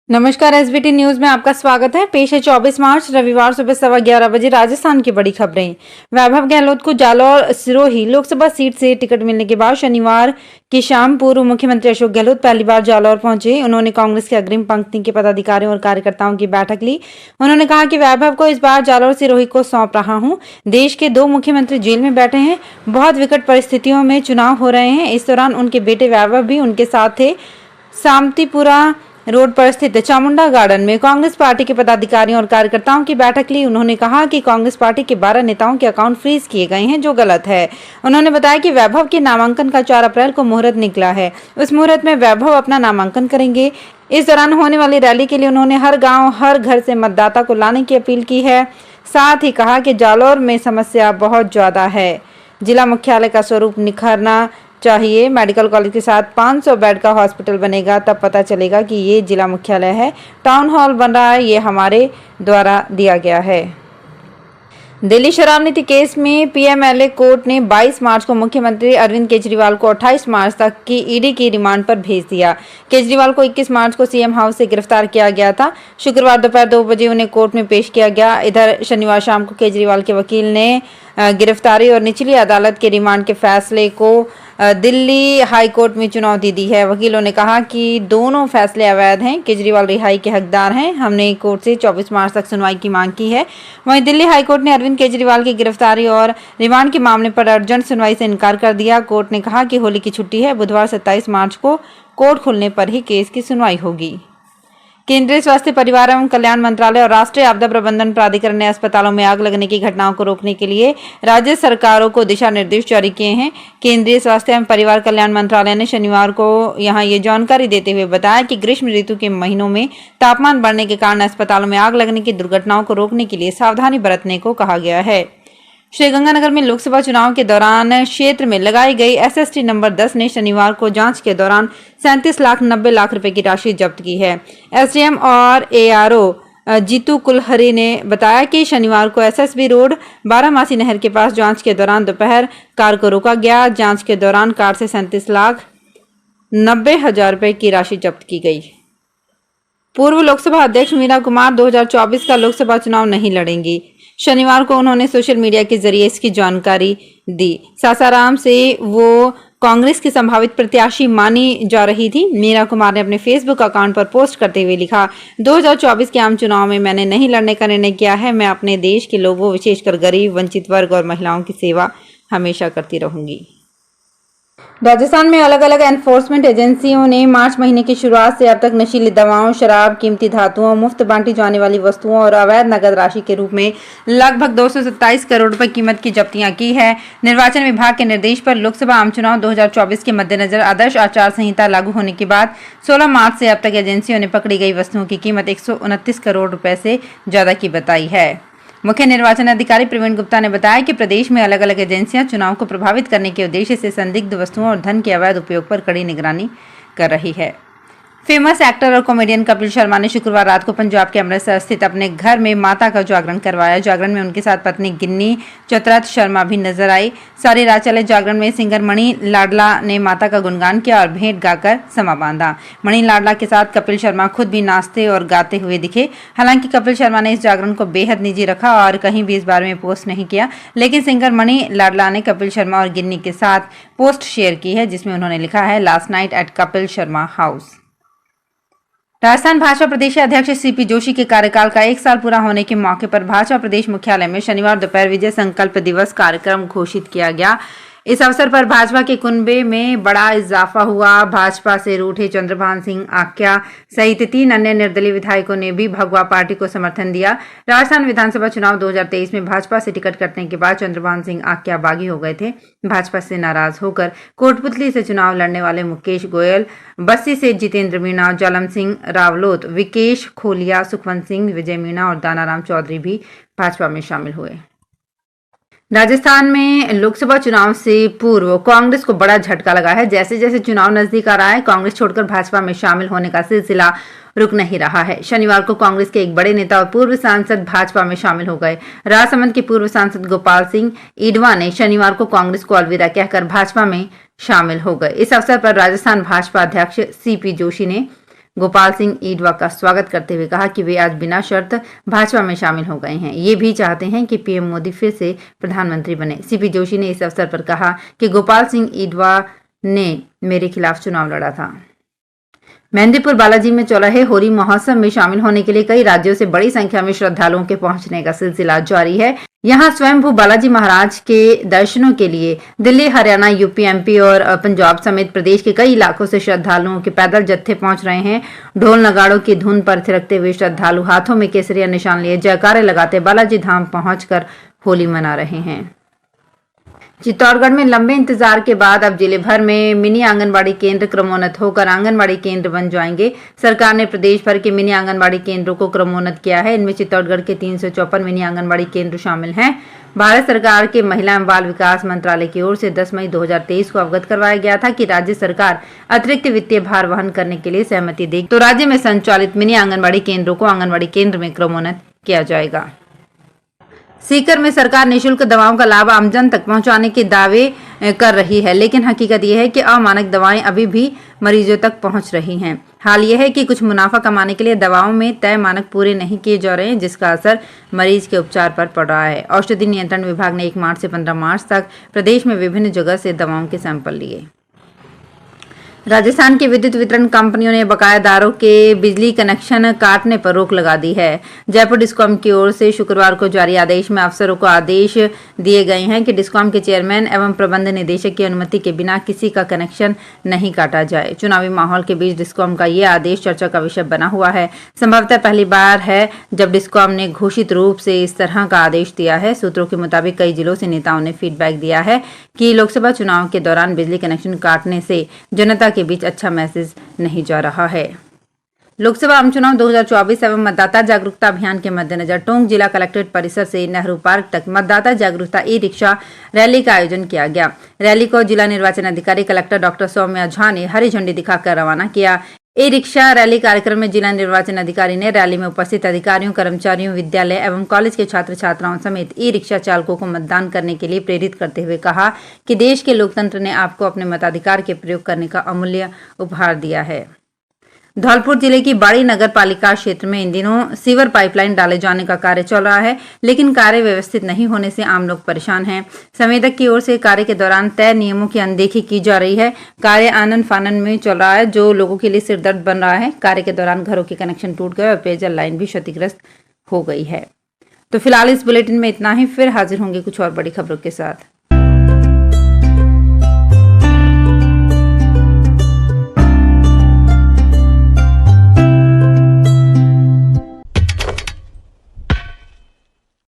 नमस्कार, SBT news में आपका स्वागत है। पेश है 24 मार्च रविवार सुबह 11:15 बजे राजस्थान की बड़ी खबरें। वैभव गहलोत को जालौर सिरोही लोकसभा सीट से टिकट मिलने के बाद शनिवार की शाम पूर्व मुख्यमंत्री अशोक गहलोत पहली बार जालौर पहुंचे। उन्होंने कांग्रेस के अग्रिम पंक्ति के पदाधिकारियों और कार्यकर्ताओं की बैठक ली। उन्होंने कहा कि वैभव को इस बार जालौर सिरोही को सौंप रहा हूं। देश के 2 मुख्यमंत्री जेल में बैठे हैं। बहुत विकट परिस्थितियों में चुनाव हो रहे हैं। इस दौरान उनके बेटे वैभव भी उनके साथ थे। सामतीपुरा रोड पर स्थित चामुंडा गार्डन में कांग्रेस पार्टी के पदाधिकारियों और कार्यकर्ताओं की बैठक ली। उन्होंने कहा कि कांग्रेस पार्टी के 12 नेताओं के अकाउंट फ्रीज किए गए हैं, जो गलत है। उन्होंने बताया कि वैभव के नामांकन का 4 अप्रैल को मुहूर्त निकला है। उस मुहूर्त में वैभव अपना नामांकन करेंगे। इस दौरान होने वाली रैली के लिए उन्होंने हर गाँव हर घर से मतदाता को लाने की अपील की है। साथ ही कहा कि जालौर में समस्या बहुत ज्यादा है। जिला मुख्यालय का स्वरूप निखरना चाहिए। मेडिकल कॉलेज के साथ 500 बेड का हॉस्पिटल बनेगा, तब पता चलेगा कि ये जिला मुख्यालय है। टाउन हॉल बन रहा है, ये हमारे द्वारा दिया गया है। दिल्ली शराब नीति केस में पीएमएलए कोर्ट ने 22 मार्च को मुख्यमंत्री अरविंद केजरीवाल को 28 मार्च तक की ईडी की रिमांड पर भेज दिया। केजरीवाल को 21 मार्च को सीएम हाउस से गिरफ्तार किया गया था। शुक्रवार दोपहर 2 बजे उन्हें कोर्ट में पेश किया गया। इधर शनिवार शाम को केजरीवाल के वकील ने गिरफ्तारी और निचली अदालत के रिमांड के फैसले को दिल्ली हाई कोर्ट में चुनौती दी है। वकीलों ने कहा कि दोनों फैसले अवैध हैं। केजरीवाल रिहाई के हकदार हैं। हमने कोर्ट से 24 मार्च तक सुनवाई की मांग की है। वहीं दिल्ली हाई कोर्ट ने अरविंद केजरीवाल की गिरफ्तारी और रिमांड के मामले पर अर्जेंट सुनवाई से इनकार कर दिया। कोर्ट ने कहा कि होली की छुट्टी है। बुधवार 27 मार्च को कोर्ट खुलने पर ही केस की सुनवाई होगी। केंद्रीय स्वास्थ्य परिवार एवं कल्याण मंत्रालय और राष्ट्रीय आपदा प्रबंधन प्राधिकरण ने अस्पतालों में आग लगने की घटनाओं को रोकने के लिए राज्य सरकारों को दिशा निर्देश जारी किए हैं। केंद्रीय स्वास्थ्य एवं परिवार कल्याण मंत्रालय ने शनिवार को यहां ये जानकारी देते हुए बताया कि ग्रीष्म ऋतु के महीनों में तापमान बढ़ने के कारण अस्पतालों में आग लगने की दुर्घटनाओं को रोकने के लिए सावधानी बरतने को कहा गया है। श्रीगंगानगर में लोकसभा चुनाव के दौरान क्षेत्र में लगाई गई एसएसटी नंबर 10 ने शनिवार को जांच के दौरान 37,90,00,000 रुपए की राशि जब्त की है। एसडीएम और एआरओ जीतू कुलहरी ने बताया कि शनिवार को एसएसबी रोड बारामासी नहर के पास जांच के दौरान दोपहर कार को रोका गया। जांच के दौरान कार से 37,90,000 रुपए की राशि जब्त की गई। पूर्व लोकसभा अध्यक्ष मीरा कुमार 2024 का लोकसभा चुनाव नहीं लड़ेंगी। शनिवार को उन्होंने सोशल मीडिया के जरिए इसकी जानकारी दी। सासाराम से वो कांग्रेस की संभावित प्रत्याशी मानी जा रही थी। मीरा कुमार ने अपने फेसबुक अकाउंट पर पोस्ट करते हुए लिखा, 2024 के आम चुनाव में मैंने नहीं लड़ने का निर्णय किया है। मैं अपने देश के लोगों, विशेषकर गरीब, वंचित वर्ग और महिलाओं की सेवा हमेशा करती रहूंगी। राजस्थान में अलग अलग एनफोर्समेंट एजेंसियों ने मार्च महीने की शुरुआत से अब तक नशीली दवाओं, शराब, कीमती धातुओं, मुफ्त बांटी जाने वाली वस्तुओं और अवैध नकद राशि के रूप में लगभग 227 करोड़ रुपए कीमत की जब्तियां की है। निर्वाचन विभाग के निर्देश पर लोकसभा आम चुनाव 2024 के मद्देनजर आदर्श आचार संहिता लागू होने के बाद 16 मार्च से अब तक एजेंसियों ने पकड़ी गई वस्तुओं की कीमत 129 करोड़ रुपए से ज्यादा की बताई है। मुख्य निर्वाचन अधिकारी प्रवीण गुप्ता ने बताया कि प्रदेश में अलग अलग एजेंसियां चुनाव को प्रभावित करने के उद्देश्य से संदिग्ध वस्तुओं और धन के अवैध उपयोग पर कड़ी निगरानी कर रही है। फेमस एक्टर और कॉमेडियन कपिल शर्मा ने शुक्रवार रात को पंजाब के अमृतसर स्थित अपने घर में माता का जागरण करवाया। जागरण में उनके साथ पत्नी गिन्नी चतरथ शर्मा भी नजर आई। सारी रात चले जागरण में सिंगर मणि लाडला ने माता का गुणगान किया और भेंट गाकर समा बांधा। मणि लाडला के साथ कपिल शर्मा खुद भी नाचते और गाते हुए दिखे। हालांकि कपिल शर्मा ने इस जागरण को बेहद निजी रखा और कहीं भी इस बारे में पोस्ट नहीं किया, लेकिन सिंगर मणि लाडला ने कपिल शर्मा और गिन्नी के साथ पोस्ट शेयर की है, जिसमें उन्होंने लिखा है, last night at Kapil Sharma house. Rajasthan Bhajpa प्रदेश अध्यक्ष सीपी जोशी के कार्यकाल का 1 साल पूरा होने के मौके पर भाजपा प्रदेश मुख्यालय में शनिवार दोपहर विजय संकल्प दिवस कार्यक्रम घोषित किया गया। इस अवसर पर भाजपा के कुनबे में बड़ा इजाफा हुआ। भाजपा से रूठे चंद्रभान सिंह आक्या सहित 3 अन्य निर्दलीय विधायकों ने भी भगवा पार्टी को समर्थन दिया। राजस्थान विधानसभा चुनाव 2023 में भाजपा से टिकट कटने के बाद चंद्रभान सिंह आक्या बागी हो गए थे। भाजपा से नाराज होकर कोटपुतली से चुनाव लड़ने वाले मुकेश गोयल, बस्सी से जितेंद्र मीणा, जालम सिंह रावलोत, विकेश खोलिया, सुखवंत सिंह, विजय मीणा और दानाराम चौधरी भी भाजपा में शामिल हुए। राजस्थान में लोकसभा चुनाव से पूर्व कांग्रेस को बड़ा झटका लगा है। जैसे जैसे चुनाव नजदीक आ रहा है, कांग्रेस छोड़कर भाजपा में शामिल होने का सिलसिला रुक नहीं रहा है। शनिवार को कांग्रेस के एक बड़े नेता और पूर्व सांसद भाजपा में शामिल हो गए। राजसमंद के पूर्व सांसद गोपाल सिंह ईडवा ने शनिवार को कांग्रेस को अलविदा कहकर भाजपा में शामिल हो गए। इस अवसर पर राजस्थान भाजपा अध्यक्ष सीपी जोशी ने गोपाल सिंह ईडवा का स्वागत करते हुए कहा कि वे आज बिना शर्त भाजपा में शामिल हो गए हैं। ये भी चाहते हैं कि पीएम मोदी फिर से प्रधानमंत्री बने। सीपी जोशी ने इस अवसर पर कहा कि गोपाल सिंह ईडवा ने मेरे खिलाफ चुनाव लड़ा था। मेहंदीपुर बालाजी में चल रहे होली महोत्सव में शामिल होने के लिए कई राज्यों से बड़ी संख्या में श्रद्धालुओं के पहुंचने का सिलसिला जारी है। यहां स्वयंभू बालाजी महाराज के दर्शनों के लिए दिल्ली, हरियाणा, यूपी, एमपी और पंजाब समेत प्रदेश के कई इलाकों से श्रद्धालुओं के पैदल जत्थे पहुंच रहे हैं। ढोल नगाड़ों की धुन पर थिरकते हुए श्रद्धालु हाथों में केसरिया निशान लिए जयकारे लगाते बालाजी धाम पहुंचकर होली मना रहे हैं। चित्तौड़गढ़ में लंबे इंतजार के बाद अब जिले भर में मिनी आंगनबाड़ी केंद्र क्रमोन्नत होकर आंगनबाड़ी केंद्र बन जाएंगे। सरकार ने प्रदेश भर के मिनी आंगनबाड़ी केंद्रों को क्रमोन्नत किया है। इनमें चित्तौड़गढ़ के 354 मिनी आंगनबाड़ी केंद्र शामिल हैं। भारत सरकार के महिला एवं बाल विकास मंत्रालय की ओर से 10 मई 2023 को अवगत करवाया गया था कि राज्य सरकार अतिरिक्त वित्तीय भार वहन करने के लिए सहमति देगी तो राज्य में संचालित मिनी आंगनबाड़ी केंद्रों को आंगनबाड़ी केंद्र में क्रमोन्नत किया जाएगा। सीकर में सरकार निःशुल्क दवाओं का लाभ आमजन तक पहुंचाने के दावे कर रही है, लेकिन हकीकत यह है कि अमानक दवाएं अभी भी मरीजों तक पहुंच रही हैं। हाल यह है कि कुछ मुनाफा कमाने के लिए दवाओं में तय मानक पूरे नहीं किए जा रहे हैं, जिसका असर मरीज के उपचार पर पड़ रहा है। औषधि नियंत्रण विभाग ने 1 मार्च से 15 मार्च तक प्रदेश में विभिन्न जगह से दवाओं के सैंपल लिए। राजस्थान की विद्युत वितरण कंपनियों ने बकायादारों के बिजली कनेक्शन काटने पर रोक लगा दी है। जयपुर डिस्कॉम की ओर से शुक्रवार को जारी आदेश में अफसरों को आदेश दिए गए हैं कि डिस्कॉम के चेयरमैन एवं प्रबंध निदेशक की अनुमति के बिना किसी का कनेक्शन नहीं काटा जाए। चुनावी माहौल के बीच डिस्कॉम का ये आदेश चर्चा का विषय बना हुआ है। संभवतः पहली बार है जब डिस्कॉम ने घोषित रूप से इस तरह का आदेश दिया है। सूत्रों के मुताबिक कई जिलों से नेताओं ने फीडबैक दिया है कि लोकसभा चुनाव के दौरान बिजली कनेक्शन काटने से जनता के बीच अच्छा मैसेज नहीं जा रहा है। लोकसभा आम चुनाव 2024 एवं मतदाता जागरूकता अभियान के मद्देनजर टोंक जिला कलेक्ट्रेट परिसर से नेहरू पार्क तक मतदाता जागरूकता ई रिक्शा रैली का आयोजन किया गया। रैली को जिला निर्वाचन अधिकारी कलेक्टर डॉक्टर सौम्या झा ने हरी झंडी दिखाकर रवाना किया। ई रिक्शा रैली कार्यक्रम में जिला निर्वाचन अधिकारी ने रैली में उपस्थित अधिकारियों, कर्मचारियों, विद्यालय एवं कॉलेज के छात्र छात्राओं समेत ई रिक्शा चालकों को मतदान करने के लिए प्रेरित करते हुए कहा कि देश के लोकतंत्र ने आपको अपने मताधिकार के प्रयोग करने का अमूल्य उपहार दिया है। धौलपुर जिले की बाड़ी नगर पालिका क्षेत्र में इन दिनों सीवर पाइपलाइन डाले जाने का कार्य चल रहा है, लेकिन कार्य व्यवस्थित नहीं होने से आम लोग परेशान हैं। संवेदक की ओर से कार्य के दौरान तय नियमों की अनदेखी की जा रही है। कार्य आनन फानन में चल रहा है, जो लोगों के लिए सिरदर्द बन रहा है। कार्य के दौरान घरों के कनेक्शन टूट गए और पेयजल लाइन भी क्षतिग्रस्त हो गई है। तो फिलहाल इस बुलेटिन में इतना ही। फिर हाजिर होंगे कुछ और बड़ी खबरों के साथ।